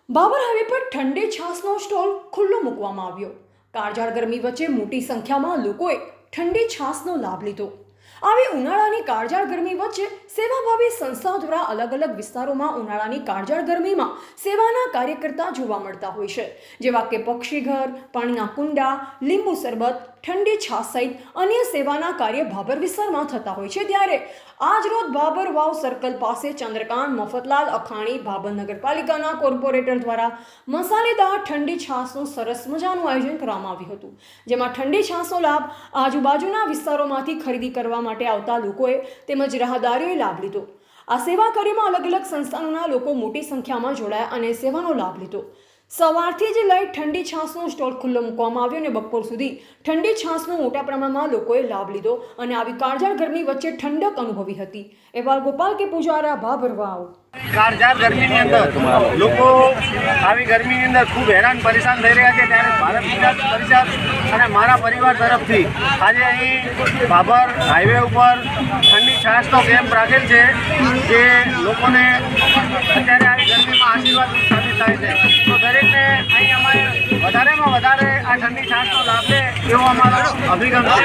Babur highway પર ઠંડી છાસનો stall ખુલ્લો મૂકવામાં આવ્યો। કાળઝાળ ગરમી વચ્ચે મોટી સંખ્યામાં લોકોએ ઠંડી છાસનો લાભ લીધો। આવી ઉનાળાની કાળઝાળ ગરમી વચ્ચે સેવાભાવી સંસ્થાઓ દ્વારા અલગ અલગ વિસ્તારોમાં ઉનાળાની કાળઝાળ ગરમીમાં સેવાના કાર્યકર્તા જોવા મળતા હોય છે, જેવા કે પક્ષીઘર, પાણીના કુંડા, લીંબુ શરબત, ઠંડી છાસ સહિત અન્ય સેવાના કાર્ય ભાબર વિસ્તારમાં થતા હોય છે। ત્યારે આજ રોજ ભાબર વાવ સર્કલ પાસે ચંદ્રકાંત મફતલાલ અખાણી ભાબર નગરપાલિકાના કોર્પોરેટર દ્વારા મસાલેદાર ઠંડી છાસનું સરસ મજાનું આયોજન કરવામાં આવ્યું હતું, જેમાં ઠંડી છાસનો લાભ આજુબાજુના વિસ્તારોમાંથી ખરીદી કરવા માટે આવતા લોકોએ તેમજ રાહદારીઓએ લાભ લીધો। આ સેવા કાર્યમાં અલગ અલગ સંસ્થાનોના લોકો મોટી સંખ્યામાં જોડાયા અને સેવાનો લાભ લીધો। સવારથી જ લઈ ઠંડી છાસનો સ્ટોલ ખુલ્લો મૂકવામાં આવ્યો અને બપોર સુધી ઠંડી છાસનો મોટા પ્રમાણમાં લોકોએ લાભ લીધો અને આવી કાળઝાળ ગરમી વચ્ચે ઠંડક અનુભવી હતી। અહેવાલ ગોપાલ કે પૂજારા, ભાબર વાવ। કાળઝાળ ગરમીની અંદર લોકો આવી ગરમીની અંદર ખૂબ હેરાન પરેશાન થઈ રહ્યા છે, ત્યારે ભારત વિકાસ પરિષદ અને મારા પરિવાર તરફથી આજે અહીં ભાબર હાઈવે ઉપર ઠંડી છાસનો કેમ્પ રાખેલ છે, જે લોકોને અત્યારે આવી ગરમીમાં આશીર્વાદ સાબિત થાય છે। તો દરેકને અહીં અમારે વધારેમાં વધારે આ ઠંડી છાસનો લાભ લે એવો અમારો અભિગમ છે।